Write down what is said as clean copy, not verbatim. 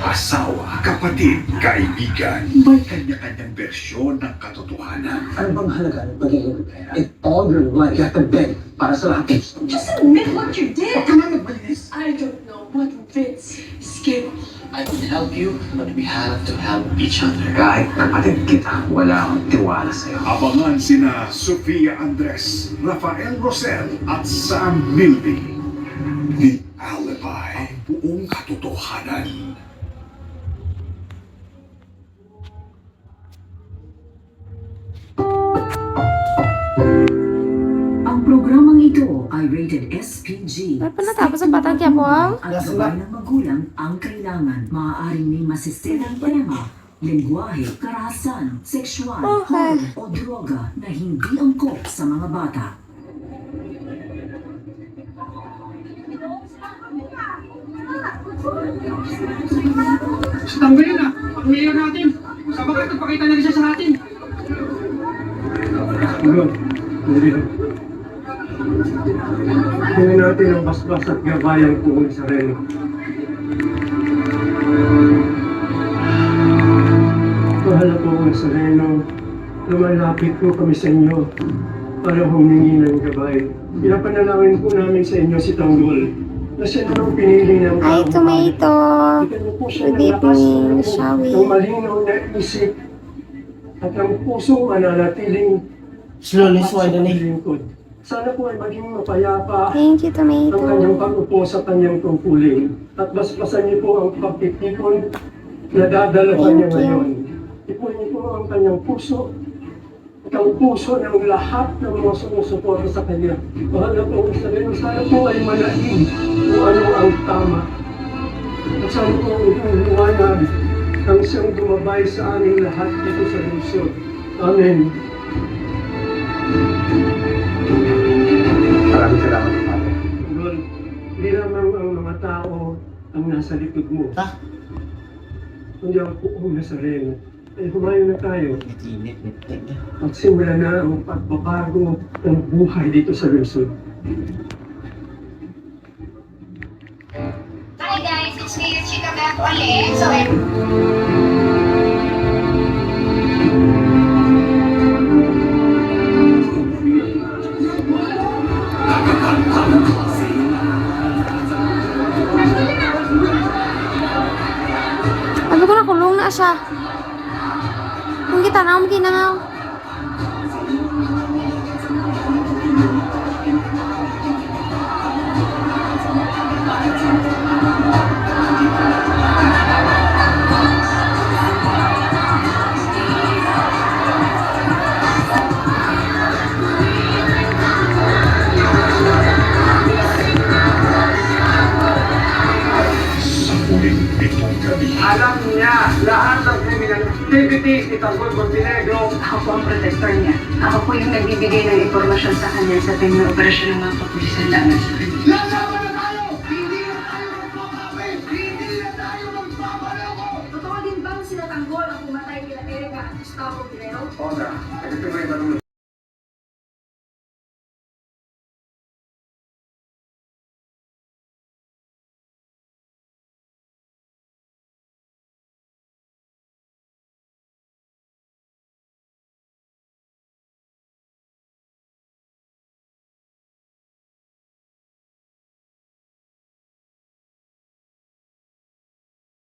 asawa, kapatid, kaibigan, may kanya-kanyang bersyon ng katotohanan. Ano bang halaga ng pagiging pera? If all your life you have to beg para sa lahat. Just admit what you did. Huwag ka na magbalinis. I don't know what Vince is capable. I can help you, but we have to help each other. Kahit kapatid kita, wala akong tiwala sa'yo. Abangan sina Sofia Andres, Rafael Rosel at Sam Milby. The Alibi, ang buong katotohanan. Ang programang ito ay rated SPG. Ba't pa natapos ang Batang Quiapo? At gabay ng magulang ang kailangan. Maaaring may masisirang tema, lengguwahe, karahasan, sexual, Okay. horror o droga na hindi angkop sa mga bata. Tanggalin na! Pag-mayor natin! Sa bakit nagpakita na rin siya sa atin? Tingnan natin ang basbas at gabayang kung sa rin. Mahal na po ang Sereno. Lumalapit po kami sa inyo para humingi ng gabay. Pinapanalangin po namin sa inyo si Tanggol na siya naman pinili ng Hi, tomato. Bigyan niyo po siya Good ng lakas evening, ng Shawi. ng malinaw na isip at ang pusong mananatiling Slowly tapat sa widening. paglingkod. Sana po ay maging mapayapa Thank you, ang kanyang tomato. pag-upo sa kanyang tungkulin at basbasan niyo po ang pagtitipon na dadalahan niya Thank you. ngayon. Ipon niyo po ang kanyang puso at ang puso ng lahat ng mga sumusuporta sa kanya. Mahal na po ang sarili. Sana po ay manain kung ano ang tama. At sana po itong liwanag ang siyang dumabay sa aming lahat dito sa lungsod. Amen. Maraming salamat, Father. Lord, hindi lamang ang mga tao ang nasa likod mo. Kundi ang buong Nazareno. Ay humayo na tayo at simulan na ang pagbabago ng buhay dito sa lungsod. Hi guys, it's me, Chika Beth ulit. So, Sabi ko na kulong na siya. Kung kita na, maginangaw. Sa huling pitong gabi, Alam niya lahat ng criminal activities ni Tanggol Montenegro. Ako po ang protector niya. Ako po yung nagbibigay ng impormasyon sa kanya sa time ng operasyon ng mga kapulisan laban sa kanya. Lasaban na tayo! Hindi na tayo magpapawin! Hindi na tayo magpapaloko! totoo din bang sila Tanggol ang pumatay kila Erika at Gustavo Guerrero? Oda, ito may tanong